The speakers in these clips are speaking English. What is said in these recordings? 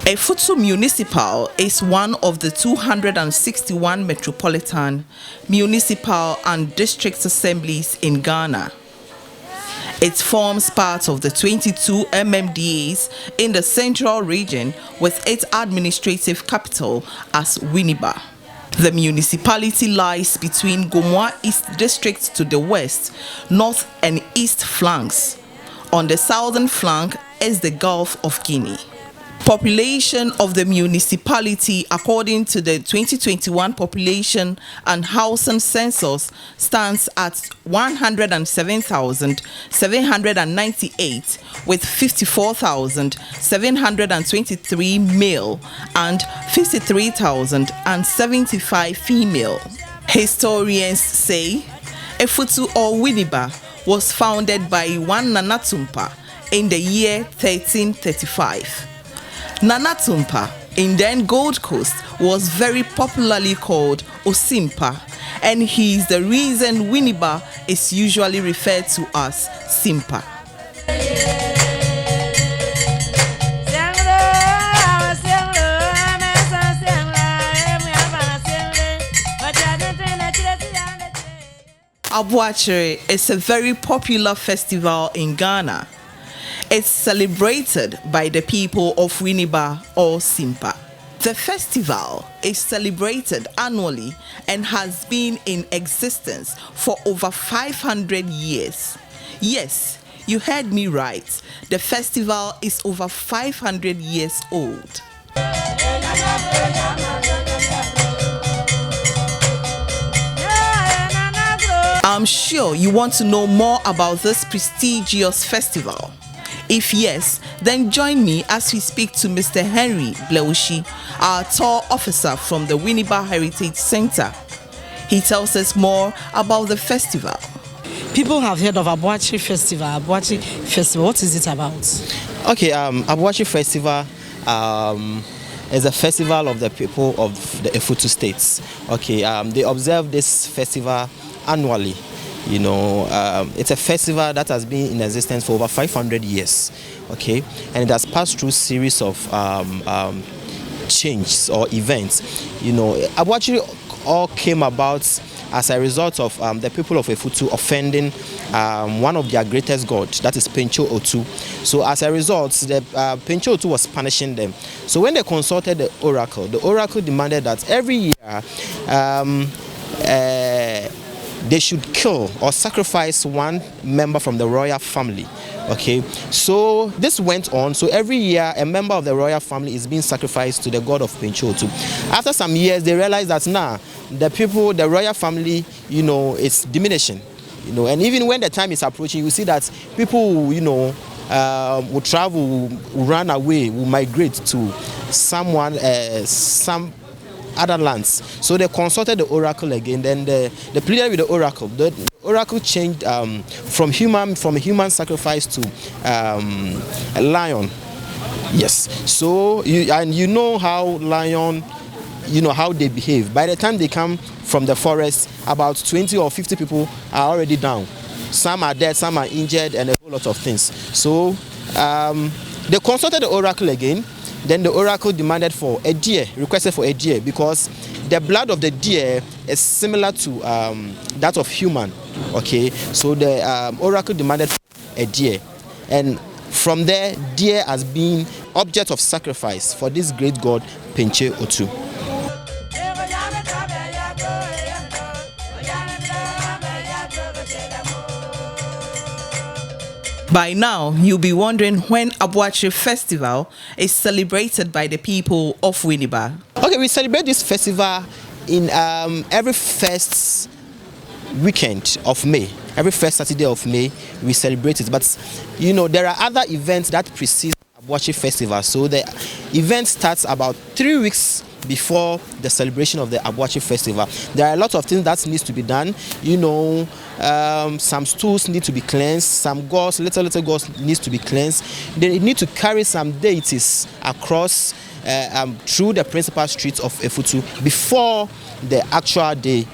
Efutu Municipal is one of the 261 metropolitan, municipal and district assemblies in Ghana. It forms part of the 22 MMDAs in the central region with its administrative capital as Winneba. The municipality lies between Gomoa East District to the west, north and east flanks. On the southern flank is the Gulf of Guinea. Population of the municipality according to the 2021 population and housing census stands at 107,798 with 54,723 male and 53,075 female. Historians say Efutu or Winneba was founded by one Nanatumpa in the year 1335. Nanatumpa in then Gold Coast was very popularly called Osimpa, and he is the reason Winneba is usually referred to as Simpa. Aboakyer is a very popular festival in Ghana. It's celebrated by the people of Winneba or Simpa. The festival is celebrated annually and has been in existence for over 500 years. Yes, you heard me right. The festival is over 500 years old. I'm sure you want to know more about this prestigious festival. If yes, then join me as we speak to Mr. Henry Bleushi, our tour officer from the Winneba Heritage Center. He tells us more about the festival. People have heard of Aboakyer Festival. Aboakyer Festival, what is it about? Okay, Aboakyer Festival is a festival of the people of the Efutu states. Okay, they observe this festival annually. You know, it's a festival that has been in existence for over 500 years, okay, and it has passed through a series of changes or events. You know, Aboakyer all came about as a result of the people of Efutu offending one of their greatest gods, that is Pencho Otu. So as a result, the Pencho Otu was punishing them. So when they consulted the oracle demanded that every year they should kill or sacrifice one member from the royal family. Okay, so this went on. So every year a member of the royal family is being sacrificed to the god of Pencho Otu. After some years they realized that the royal family, you know, is diminishing. You know, and even when the time is approaching, you see that people, you know, will travel, will run away, will migrate to some other lands. So they consulted the oracle again. Then they pleaded with the oracle. The oracle changed from a human sacrifice to a lion. Yes. So you know how lion, you know how they behave. By the time they come from the forest, about 20 or 50 people are already down. Some are dead, some are injured, and a whole lot of things. So they consulted the oracle again. Then the oracle demanded for a deer, requested for a deer, because the blood of the deer is similar to that of human. Okay, so the oracle demanded a deer, and from there, deer has been object of sacrifice for this great god Pencho Otu. By now, you'll be wondering when Aboakyer Festival is celebrated by the people of Winneba. Okay, we celebrate this festival in every first weekend of May. Every first Saturday of May, we celebrate it. But, you know, there are other events that precede Aboakyer Festival. So the event starts about 3 weeks before the celebration of the Aboakyer Festival. There are a lot of things that needs to be done. You know, some stools need to be cleansed, some gods, little gods needs to be cleansed. They need to carry some deities across through the principal streets of Efutu before the actual day,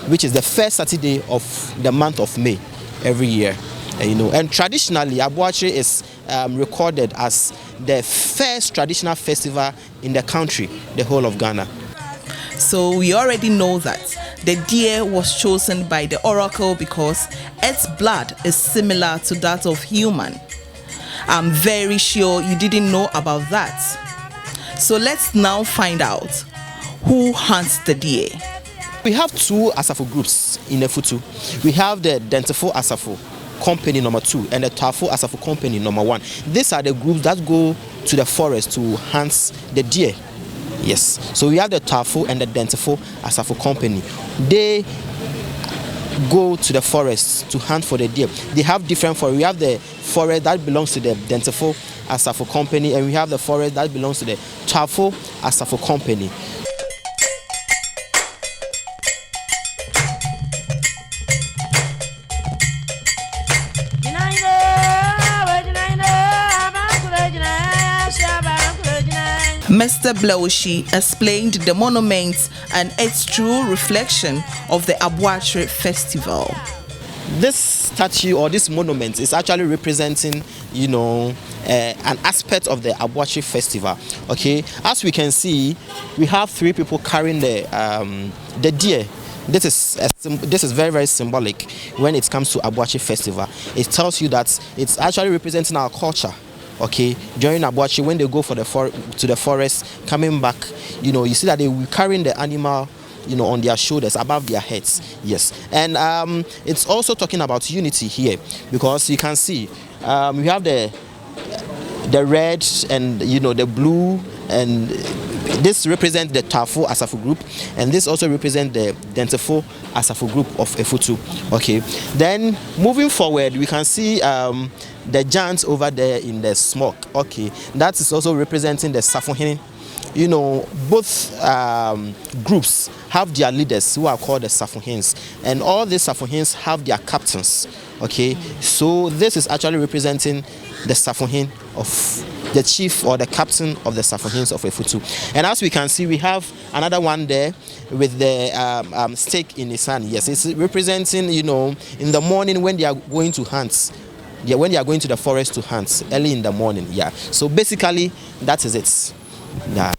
which is the first Saturday of the month of May every year. And traditionally, Aboakyer is recorded as the first traditional festival in the country, the whole of Ghana. So we already know that the deer was chosen by the oracle because its blood is similar to that of human. I'm very sure you didn't know about that. So let's now find out who hunts the deer. We have two Asafo groups in Efutu. We have the Dentefo Asafo Company number 2 and the Tafo Asafo Company number 1. These are the groups that go to the forest to hunt the deer. Yes. So we have the Tafo and the Dentefo Asafo Company. They go to the forest to hunt for the deer. They have different forests. We have the forest that belongs to the Dentefo Asafo Company, and we have the forest that belongs to the Tafo Asafo Company. Mr. Blaushi explained the monument and its true reflection of the Aboakyer Festival. This statue or this monument is actually representing, an aspect of the Aboakyer Festival. Okay, as we can see, we have 3 people carrying the deer. This is very, very symbolic when it comes to Aboakyer Festival. It tells you that it's actually representing our culture. Okay, during Aboakyer, when they go to the forest, coming back, you see that they will carrying the animal, on their shoulders, above their heads. Yes, and it's also talking about unity here, because you can see we have the red and the blue, and this represents the Tafo Asafo group, and this also represents the Dentefo Asafo group of Efutu. Okay, then moving forward, we can see the giants over there in the smoke. Okay, that is also representing the Safohin. Both groups have their leaders who are called the Safohins, and all these Safohins have their captains. Okay, so this is actually representing the Safohin of the chief or the captain of the Safohins of Efutu. And as we can see, we have another one there with the stake in his hand. Yes, it's representing, in the morning when they are going to hunt. Yeah, when they are going to the forest to hunt early in the morning. Yeah, so basically that is it. Yeah,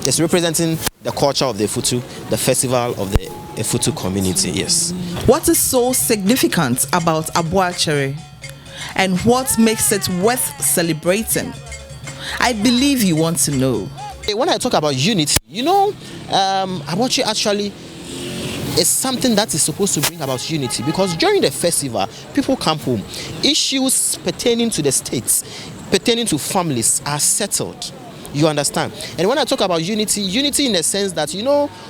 it's representing the culture of the Efutu, the festival of the Efutu community. Yes. What is so significant about Aboakyer, and what makes it worth celebrating? I believe you want to know. When I talk about unity, Aboakyer actually is something that is supposed to bring about unity, because during the festival, people come home. Issues pertaining to the states, pertaining to families are settled. You understand? And when I talk about unity in the sense that,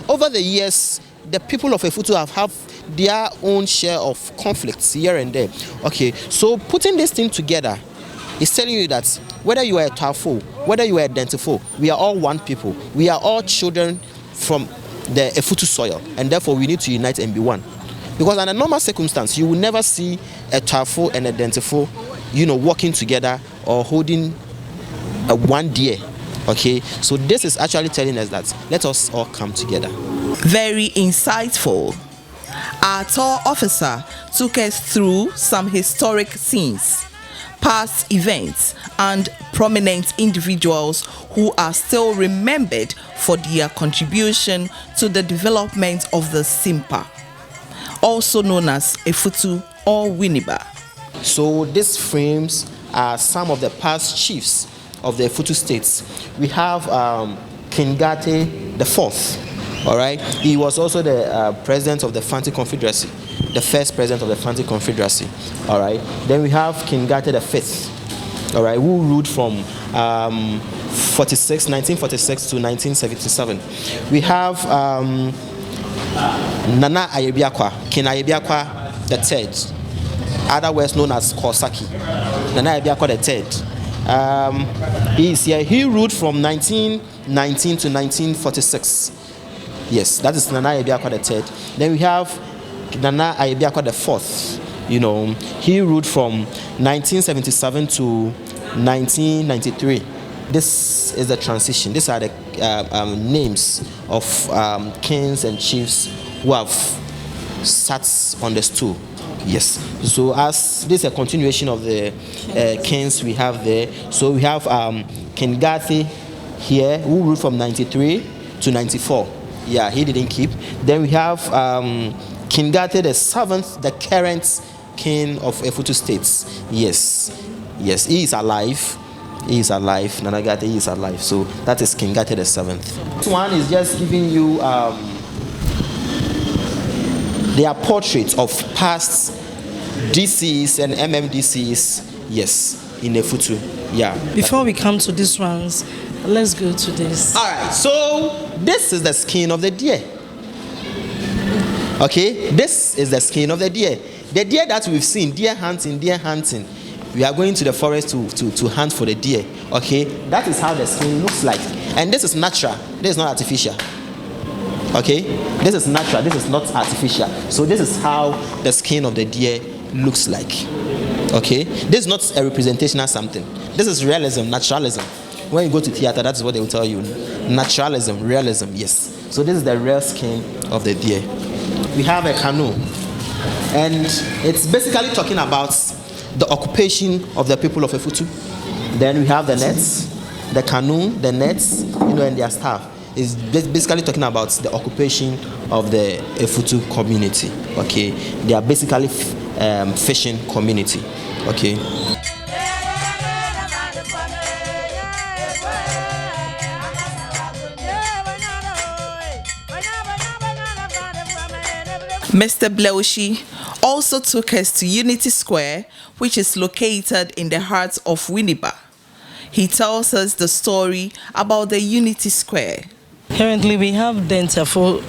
over the years, the people of Efutu have their own share of conflicts here and there. Okay, so putting this thing together is telling you that whether you are a Tafo, whether you are a Dentefo, we are all one people. We are all children from the Efutu soil, and therefore we need to unite and be one. Because under normal circumstance, you will never see a Tafo and a Dentefo, working together or holding one deer. Okay, so this is actually telling us that let us all come together. Very insightful. Our tour officer took us through some historic scenes, past events, and prominent individuals who are still remembered for their contribution to the development of the Simpa, also known as Efutu or Winneba. So these frames are some of the past chiefs of the Efutu states. We have King Gate the Fourth. All right, he was also the president of the Fanti Confederacy, the first president of the Fanti Confederacy. All right, then we have King Gate the Fifth. All right, who ruled from 1946 to 1977. We have Nana Ayebiakwa, King Ayebiakwa the Third, otherwise known as Kosaki. Nana Ayebiakwa the Third. He ruled from 1919 to 1946. Yes, that is Nana Ayebiakwa the Third. Then we have Nana Ayebiakwa the Fourth. He ruled from 1977 to 1993. This is the transition. These are the names of kings and chiefs who have sat on the stool Yes. So as this is a continuation of the kings we have there. So we have King Gathi here, who ruled from 93 to 94. Yeah, he didn't keep. Then we have King Gathi the seventh, the current king of Efutu states. Yes, he is alive. He is alive. Nana Gathi is alive. So that is King Gathi the seventh. This one is just giving you their portraits of past DCs and MMDCs. Yes, in Efutu. Yeah. Before we come to these ones, let's go to this. All right. So this is the skin of the deer. Okay, this is the skin of the deer. The deer that we've seen, deer hunting. We are going to the forest to hunt for the deer. Okay, that is how the skin looks like. And this is natural. This is not artificial. Okay, this is natural. This is not artificial. So this is how the skin of the deer looks like. Okay, this is not a representation of something. This is realism, naturalism. When you go to theater, that's what they will tell you. Naturalism, realism, yes. So this is the real skin of the deer. We have a canoe. And it's basically talking about the occupation of the people of Efutu. Then we have the nets, the canoe, the nets, and their staff. It's basically talking about the occupation of the Efutu community. Okay, they are basically fishing community. Okay. Mr. Bleushi also took us to Unity Square, which is located in the heart of Winneba. He tells us the story about the Unity Square. Currently, we have Dentafo,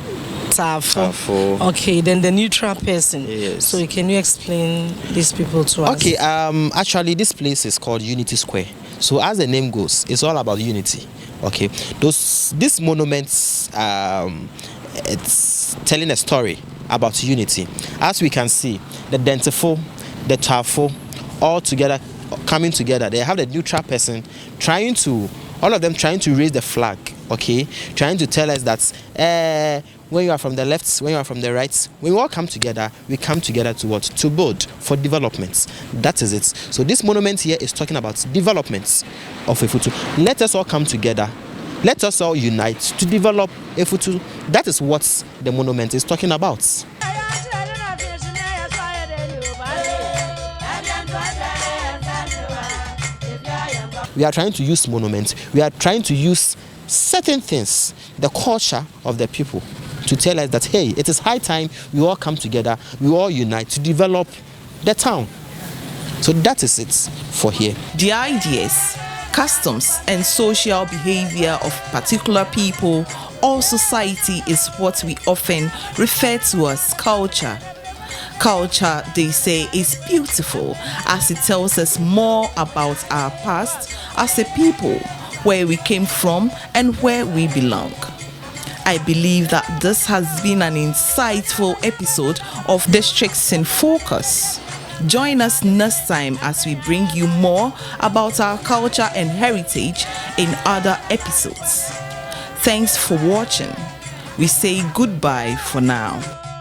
Tafo. Okay, then the neutral person. Yes. So can you explain these people to us? Okay, actually this place is called Unity Square. So as the name goes, it's all about unity. Okay, these monuments, it's telling a story about unity. As we can see, the Dentafo, the Tafo, all together, coming together. They have the neutral person all of them trying to raise the flag. Okay, trying to tell us that when you are from the left, when you are from the right, when we all come together, we come together to what? To build for development. That is it. So this monument here is talking about development of Efutu. Let us all come together. Let us all unite to develop Efutu. That is what the monument is talking about. We are trying to use monuments. We are trying to use certain things, the culture of the people, to tell us that, hey, it is high time we all come together, we all unite to develop the town. So that is it for here. The ideas, customs, and social behavior of particular people or society is what we often refer to as culture. Culture, they say, is beautiful as it tells us more about our past as a people, where we came from and where we belong. I believe that this has been an insightful episode of Districts in Focus. Join us next time as we bring you more about our culture and heritage in other episodes. Thanks for watching. We say goodbye for now.